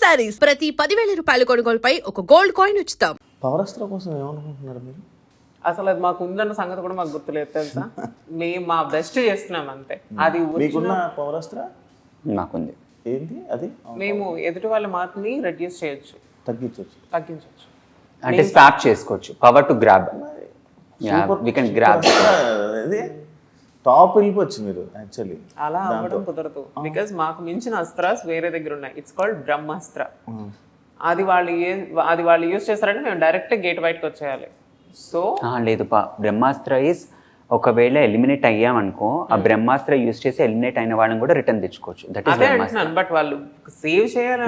శారీస్ ప్రతి 10,000 రూపాయల కొనుగోలుపై ఒక గోల్డ్ కాయిన్ ఉచితం. పౌరస్త్ర కోసం ఏమనుకుంటున్నారు మీరు? అసలు అది మాకు ఉందన్న సంగతి కూడా మాకు గుర్తులేదు తెలుసా. మేము మా బెస్ట్ చేస్తున్నాం అంతే. అది మీకున్న పౌరస్త్ర నాకుంది. ఏంటి అది? మేము ఎదుటి వాళ్ళ మార్పుని రెడ్యూస్ చేయొచ్చు, తగ్గించవచ్చు. అంటే స్వాప్ చేసుకోవచ్చు. Power to grab. We can grab. ఇది టాప్ వెళ్ళిపోవచ్చు మీరు యాక్చువల్లీ. అలా అవ్వడం కుదరదు. బికాజ్ మాకు మించిన అస్త్రాస్ వేరే దగ్గర ఉన్నాయి. ఇట్స్ కాల్డ్ బ్రహ్మాస్త్ర. అది వాళ్ళు యూజ్ చేస్తారంటే మేము డైరెక్ట్ గేట్ బయటకు వచ్చేయాలి. సో లేదు బ్రహ్మాస్త్ర ఈజ్ ఒకవేళ ఎలిమినేట్ అయ్యామనుకో ఆ బ్రహ్మాస్త్ర యూజ్ చేసి ఎలిమినేట్ అయిన వాళ్ళని కూడా రిటర్న్ తెచ్చుకోవచ్చు. That is Brahmastra. బట్ వాళ్ళు సేవ్ చేయాలి.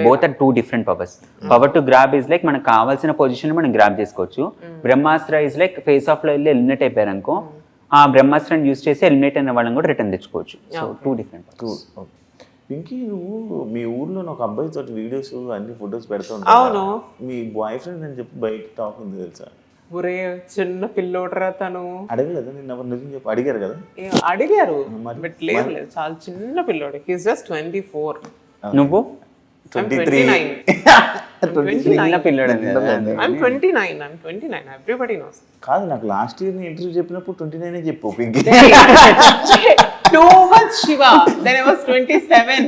Both are two different powers. Power to grab is like మనకు కావాల్సిన పొజిషన్ మనం గ్రాబ్ చేసుకోవచ్చు. Brahmastra is like face off లో వెళ్ళి ఎలిమినేట్ అయిపోయారు అనుకో ఆ బ్రహ్మాస్త్రాన్ని యూజ్ చేసి ఎలిమినేట్ అయిన వాళ్ళని కూడా రిటర్న్ తెచ్చుకోవచ్చు. So two different. పింకీ, నువ్వు మీ ఊర్లో ఒక అబ్బాయితో వీడియోస్ అన్ని ఫొటోస్ పెడతా అవును. మీ బాయ్ ఫ్రెండ్ అని చెప్పి బయట టాక్ ఉంది తెలుసా? ఒరే చిన్న పిల్లోడరా తను. అడగలేదు నిన్న ఎవరు నిజం చెప్పి అడిగారు కదా? అడిగారు బట్ లేదు చాలా చిన్న పిల్లోడు. He's just 24. నువ్వు 23. చిన్న పిల్లోడు. I'm 29. Everybody knows. కాదు, నాకు లాస్ట్ ఇయర్ నీ ఇంటర్వ్యూ చెప్పినప్పుడు 29 చెప్పు Pinky. Too much Shiva. Then I was 27.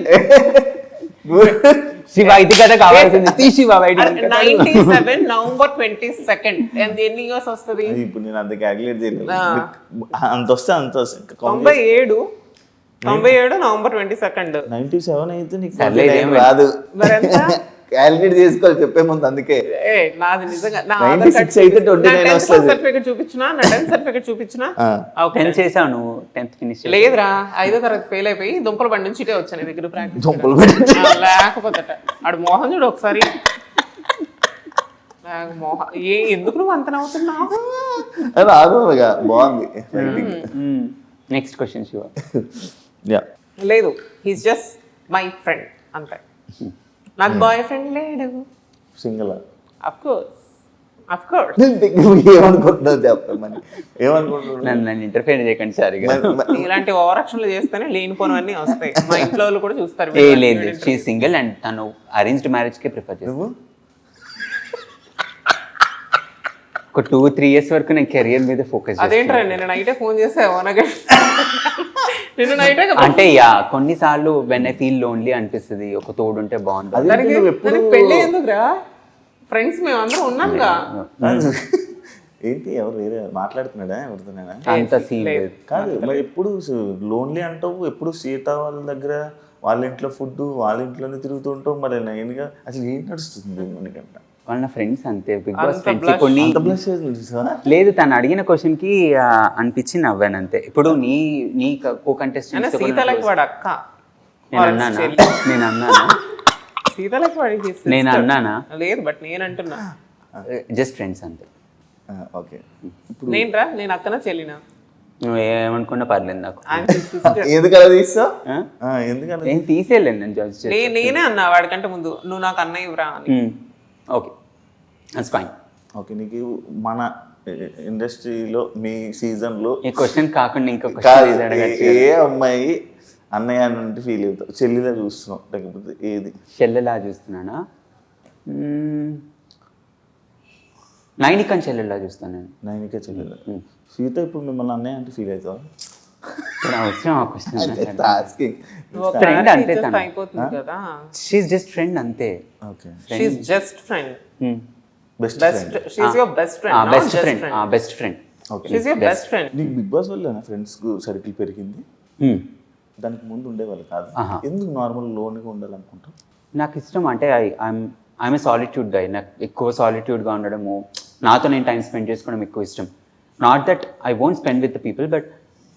Shiva ఇది కదా కావాల్సింది. తీ శివ బయట. 97 November 22nd. And ఎన్ని ఇయర్స్ వస్తుంది? ఇప్పుడు నేను అంత క్యాలిక్యులేట్ చేయలేదు. అంత వస్తే 97 November 22nd. 97 అయితే నీకు రాదు. క్యాలిక్యులేట్ చేసుకోవాలి చెప్పే ముందు. అందుకే నాది నిజంగా నా 96 అయితే 29 వస్తుంది. సర్టిఫికెట్ చూపించినా, నా 10th సర్టిఫికెట్ చూపించినా. ఓకే 10 చేసావు నువ్వు. 10th ఫినిష్ లేదురా, 5వ తరగతి ఫెయిల్ అయిపోయి దుంపల బండి నుంచి ఇటే వచ్చాను దగ్గర ప్రాక్టీస్. లేకపోతే ఆడు మోహన్ చూడు ఒకసారి. ఎందుకు నువ్వు అంత నవ్వుతున్నావు? బాగుంది. Next question Shiva. లేదు, హీస్ జస్ట్ మై ఫ్రెండ్ అంతే. నాకు బాయ్ ఫ్రెండ్ లేడు. సింగిల్. Of course. ఏమనుకుంటున్నావు చెప్పమని? ఏమనుకుంటున్నావు? నన్ను ఇంటర్ఫేర్ చేయకండి సార్. ఇలాంటి ఓవరాక్షన్లు చేస్తేనే లేనిపోనివన్నీ వస్తాయి. మా ఇంట్లో వాళ్ళు కూడా చూస్తారు. లేదు, షీ సింగిల్ అండ్ తను అరేంజ్డ్ మ్యారేజ్ కే ప్రిఫర్ చేస్తాను. ఒక 2-3 years వరకు నేను కెరియర్ మీద ఫోకస్. అదేంట్రా నేను నైటే ఫోన్ చేసావు అంటే కొన్నిసార్లు వెన్ ఐ ఫీల్ లోన్లీ అనిపిస్తుంది, ఒక తోడు ఉంటే బాగుంటుంది. పెళ్ళి ఎందుకురా? ఫ్రెండ్స్ మేము అందరం ఉన్నాంగా. ఏంటి ఎవరు వేరే మాట్లాడుతున్నాడా ఎవరితోనైనా? అంత సీన్ లేదు. కాదు మరి ఎప్పుడు లోన్లీ అంటావు, ఎప్పుడు సీత వాళ్ళ దగ్గర వాళ్ళ ఇంట్లో ఫుడ్ వాళ్ళ ఇంట్లోనే తిరుగుతూ ఉంటావు. మరి నేనుగా అసలు ఏం నడుస్తుంది మనకంట? వాళ్ళ ఫ్రెండ్స్ అంతే. బిగ్ బాస్ ఫ్రెండ్స్ కొన్ని లేదు. తను అడిగిన క్వశ్చన్ కి అనిపించి నవ్వాను అంతే. ఇప్పుడు నీ కో కంటెస్టెంట్ సీతలకి వాడు అక్క. నేను అన్నానా? లేదు బట్ నేను అంటున్నా జస్ట్ ఫ్రెండ్స్ అంతే. ఓకే. నేను అక్కన చెల్లినా నువ్వు ఏమనుకున్నా పర్లేదు నాకు. ఎందుకలా తీస్తావు? నేను తీసేయలేను. నేను నేనే అన్నా వాడికంటే ముందు, నువ్వు నాకు అన్నయ్య ఇవ్వరా అని. Okay that's fine. ఓకే, నీకు మన ఇండస్ట్రీలో మీ సీజన్లో ఈ క్వశ్చన్ కాకుండా ఇంకొక ఏ అమ్మాయి అన్నయ్య అంటే ఫీల్ అవుతావు? చెల్లిలా చూస్తున్నావు లేకపోతే ఏది? చెల్లెలా చూస్తున్నానా? నైనిక చెల్లెలా చూస్తాను నేను. నైనిక చెల్లెలా. సీత ఇప్పుడు మిమ్మల్ని అన్నయ్య అంటే ఫీల్ అవుతావా? అవసరం ఆ క్వశ్చన్. ఫ్రెండ్ అంతే, అయిపోతుంది కదా. షీ ఇస్ జస్ట్ ఫ్రెండ్ అంతే. Okay, she is just friend. Best friend. She is your best friend. Best friend. Okay, she is your best friend. నీకు బిగ్ బాస్ వల్ల ఫ్రెండ్స్ సర్కిల్ పెరిగింది. దానికి ముందు ఉండేవాళ్ళు కాదు. ఎందుకు నార్మల్ లోన్గా ఉండాలనుకుంటావు? నాకు ఇష్టం. అంటే ఐఎమ్ ఏ సాలిట్యూడ్ గై. నాకు ఎక్కువ సాలిట్యూడ్గా ఉండడము, నాతో నేను టైం స్పెండ్ చేసుకోవడం ఎక్కువ ఇష్టం. Not that I won't spend with the people, but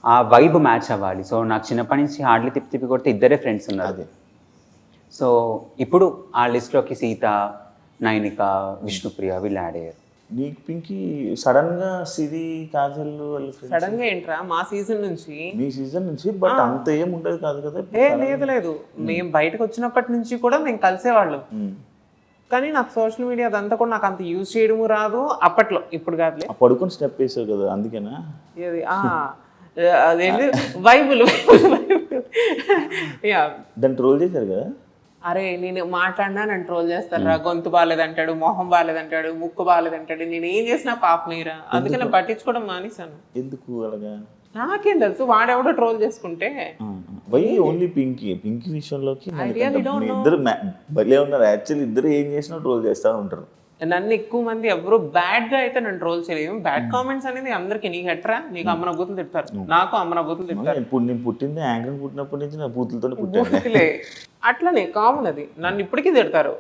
ఆ వైబ్ మ్యాచ్ అవ్వాలి. సో నాకు చిన్నప్పటి నుంచి హార్డ్లీ తిప్పి కొడితే ఇద్దరే ఫ్రెండ్స్ ఉన్నారు. సో ఇప్పుడు ఆ లిస్ట్లోకి సీత, నైనిక, విష్ణుప్రియ వీళ్ళు యాడ్ అయ్యారు. నీకు పింకీ సడన్ గా సిరి, కాజల్ సడన్ గా ఏంట్రా? మా సీజన్ నుంచి. మీ సీజన్ నుంచి. బట్ అంత ఏం ఉండదు కాదు కదా? లేదు మేము బయటకు వచ్చినప్పటి నుంచి కూడా మేము కలిసేవాళ్ళం. కానీ నాకు సోషల్ మీడియా అదంతా కూడా నాకు అంత యూజ్ చేయడము రాదు అప్పట్లో. ఇప్పుడు కాదులే. పడుకొని స్టెప్ వేసావు కదా అందుకేనా? అదేంటి వైబులు యా దాన్ని ట్రోల్ చేశారు కదా. అరే నేను మాట్లాడినా నన్ను ట్రోల్ చేస్తారు రా, గొంతు బాగాలేదంటాడు, మొహం బాగాలేదంటాడు, ముక్కు బాగాలేదంటాడు, నేను ఏం చేసినా పాపనీరా, అందుకే నేను పట్టించుకోవడం మానేశాను. ఎందుకు అలాగా? నాకేం తెలుసు, వాడెవడో ట్రోల్ చేసుకుంటే. వై ఓన్లీ పింకీ విషయంలోకి మీ ఇద్దరు భలే ఉన్నారు. యాక్చువల్లీ ఇద్దరు ఏం చేసినా ట్రోల్ చేస్తూ ఉంటారు. నన్ను ఎక్కువ మంది ఎవరు బ్యాడ్ గా అయితే నన్ను ట్రోల్ చేయలేదు. బ్యాడ్ కామెంట్స్ అనేది అందరికి, నీకు ఎట్రా, నీకు అమ్మన బూతులు తిడతారు, నాకు అమ్మన బూతులు తిడతారు. ఇప్పుడు నేను పుట్టింది యాంకర్ పుట్టినప్పటి నుంచి నా బూతులతో పుట్టాను. అట్లనే కామన్ అది. నన్ను ఇప్పటికీ తిడతారు,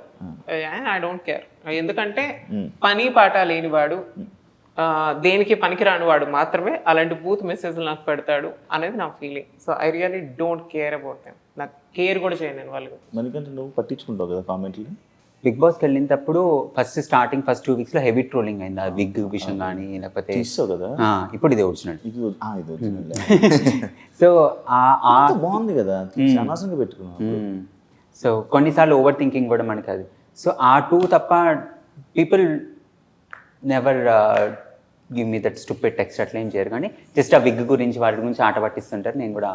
ఐ డోంట్ కేర్. ఎందుకంటే పని పాట లేనివాడు, దేనికి పనికిరాని వాడు మాత్రమే అలాంటి బూత్ మెసేజ్లు నాకు పెడతాడు అనేది నా feeling. So I really don't care about them. నాకు కేర్ కూడా చేయను నేను వాళ్ళు. ఎందుకంటే నువ్వు పట్టించుకుంటావు కదా కామెంట్లు. బిగ్ బాస్కి వెళ్ళినప్పుడు స్టార్టింగ్ ఫస్ట్ 2 weeks లో హెవీ ట్రోలింగ్ అయింది, ఆ విగ్ విషయం కానీ లేకపోతే తీస్తావు కదా. ఇప్పుడు ఇదే వచ్చినట్టు. ఇది సో బాగుంది కదా, అనవసరంగా పెట్టుకున్నావు. సో కొన్నిసార్లు ఓవర్ థింకింగ్ కూడా మనకి అది. సో ఆ 2 తప్ప people never give me that stupid text అట్లా ఏం చేయరు. కానీ జస్ట్ ఆ విగ్ గురించి వాటి గురించి ఆట పట్టిస్తుంటారు. నేను కూడా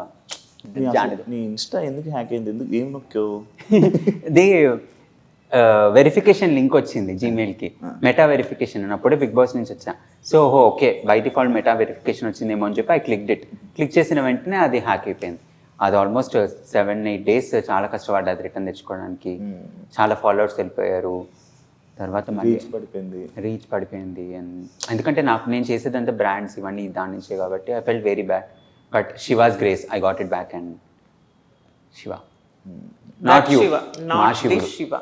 నీ ఇన్స్టా ఎందుకు హ్యాక్ అయింది, ఎందుకు ఏం నొక్కావు? దే వెరిఫికేషన్ లింక్ వచ్చింది జీమెయిల్కి, మెటా వెరిఫికేషన్ అన్నప్పుడే బిగ్ బాస్ నుంచి వచ్చా. So okay by default meta verification వచ్చిందేమో అని చెప్పి క్లిక్ చేసిన వెంటనే అది హ్యాక్ అయిపోయింది. అది ఆల్మోస్ట్ 7-8 days చాలా కష్టపడ్డా అది రిటర్న్ తెచ్చుకోవడానికి. చాలా ఫాలోవర్స్ వెళ్ళిపోయారు. తర్వాత రీచ్ పడిపోయింది. ఎందుకంటే నేను చేసేదంతా బ్రాండ్స్ ఇవన్నీ దాని నుంచే కాబట్టి I felt very bad. But Shiva's grace I got it back. And Shiva not you, మా శివ.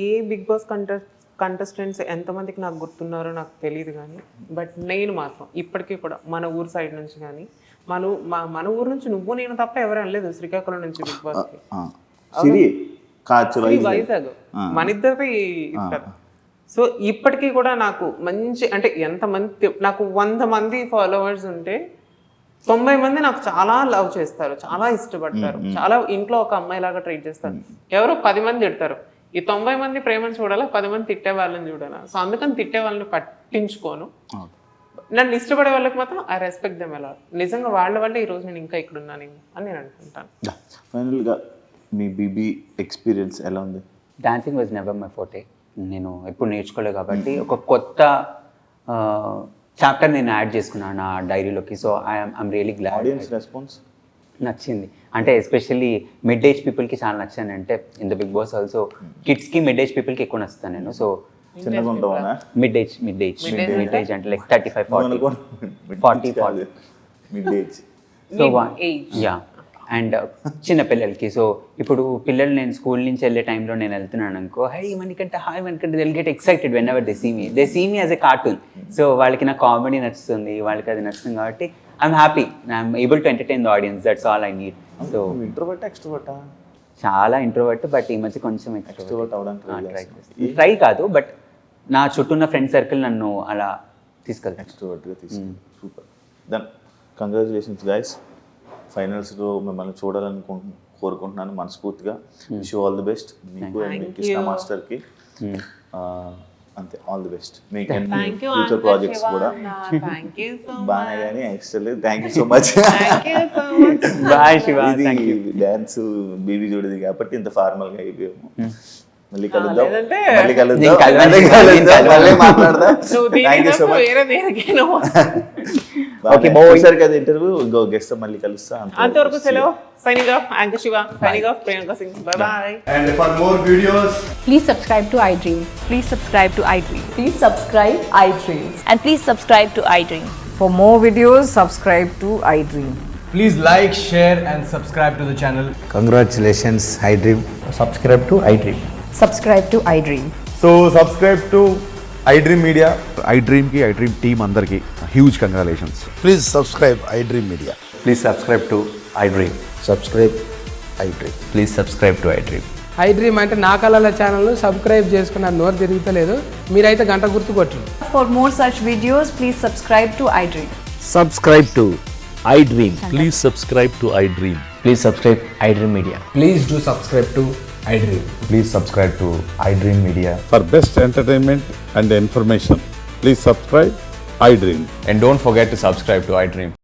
ఏ బిగ్ బాస్ కంటెస్టెంట్స్ ఎంతమందికి నాకు గుర్తున్నారో నాకు తెలియదు, కానీ బట్ నేను మాత్రం ఇప్పటికీ కూడా మన ఊరు సైడ్ నుంచి కానీ మన ఊరు నుంచి నువ్వు నేను తప్ప ఎవరు అనలేదు శ్రీకాకుళం నుంచి బిగ్ బాస్కి. వైజాగ్ మన ఇద్దరిది. సో ఇప్పటికీ కూడా నాకు మంచి, అంటే ఎంతమంది, నాకు 100 మంది ఫాలోవర్స్ ఉంటే 90 మంది నాకు చాలా లవ్ చేస్తారు, చాలా ఇష్టపడతారు, చాలా ఇంట్లో ఒక అమ్మాయిలాగా ట్రీట్ చేస్తారు. ఎవరో 10 మంది తిడతారు. ఈ 90 మంది ప్రేమను చూడాలా, 10 మంది తిట్టే వాళ్ళని చూడాలా. సో అందుకని తిట్టే వాళ్ళని పట్టించుకోను. నన్ను ఇష్టపడే వాళ్ళకి మాత్రం ఐ రెస్పెక్ట్ దెమ్ ఎలా. నిజంగా వాళ్ళ వల్ల ఈరోజు నేను ఇంకా ఇక్కడ ఉన్నాను అని నేను అనుకుంటాను. ఫైనల్గా మీ బీబీ ఎక్స్పీరియన్స్ ఎలా ఉంది? Dancing was never my forte. నేను ఎప్పుడు నేర్చుకోలేదు కాబట్టి ఒక కొత్త చాప్టర్ నేను యాడ్ చేసుకున్నాను నా డైరీలోకి. So I'm really glad. Audience response నచ్చింది. అంటే ఎస్పెషల్లీ మిడ్ ఏజ్ పీపుల్కి చాలా నచ్చాను. అంటే in the Bigg Boss also కిడ్స్కి మిడ్ ఏజ్ పీపుల్కి ఎక్కువ నచ్చుతాను నేను. సో మిడ్ ఏజ్ అంటే లైక్ 35-40 సో యా. అండ్ చిన్న పిల్లలకి. సో ఇప్పుడు పిల్లలు నేను స్కూల్ నుంచి వెళ్ళే టైంలో నేను వెళ్తున్నాను అనుకో, హై మనకంటే they'll get excited whenever they see me as a cartoon. So వాళ్ళకి నా కామెడీ నచ్చుతుంది, వాళ్ళకి అది నచ్చుతుంది కాబట్టి I'm happy. I'm able to entertain the audience. That's all I need. So introvert extrovert? చాలా ఇంట్రోవర్ట్, బట్ ఈ మధ్య కొంచెం ఎక్స్ట్రోవర్ట్ అవడానికి ట్రై కాదు, బట్ నా చుట్టూ ఉన్న ఫ్రెండ్ సర్కిల్ నన్ను అలా తీసుకెళ్తాను, ఎక్స్ట్రోవర్ట్గా తీసుకెళ్తాను. సూపర్. Then congratulations guys. ఫైనల్స్లో మిమ్మల్ని చూడాలని కోరుకుంటున్నాను మనస్ఫూర్తిగా. Wish you all the best. మీకు అండ్ కృష్ణ మాస్టర్కి అంతే ఆల్ ది బెస్ట్. మీకు ఫ్యూచర్ ప్రాజెక్ట్స్ కూడా బాగా. కానీ actually thank you so much. Bye Shiva. ఇది డ్యాన్స్ బీబీ చూడదు కాబట్టి ఇంత ఫార్మల్గా అయిపోయాము. మళ్ళీ కలుద్దాం. మాట్లాడదాం. Thank you so much. ఒకసారి కదా ఇంటర్వ్యూ, ఇంకో గెస్ట్ మళ్ళీ కలుస్తా. అంతవరకు సెలవు. Signing off, Anchor Shiva. Signing off, Priyanka Singh. Bye bye. And for more videos, please subscribe to iDream. Please subscribe to iDream. Please subscribe iDream. And please subscribe to iDream. For more videos, subscribe to iDream. please like, share and subscribe to the channel. Congratulations, iDream. Subscribe to iDream. Subscribe to iDream. So subscribe to iDream Media. iDream ki iDream team andarki huge congratulations. Please subscribe iDream Media. Please subscribe to iDream. Subscribe iDream. Please subscribe to iDream. iDream అంటే నా కళల ఛానల్ను subscribe చేసుకున్న నోరు తిరుగుతలేదు, మీరైతే గంట గుర్తు కొట్టండి. For more such videos, please subscribe to iDream. Subscribe to iDream. Please subscribe to iDream. Please subscribe iDream Media. Please do subscribe to iDream. Please subscribe to iDream Media. For best entertainment and information, please subscribe iDream. And don't forget to subscribe to iDream.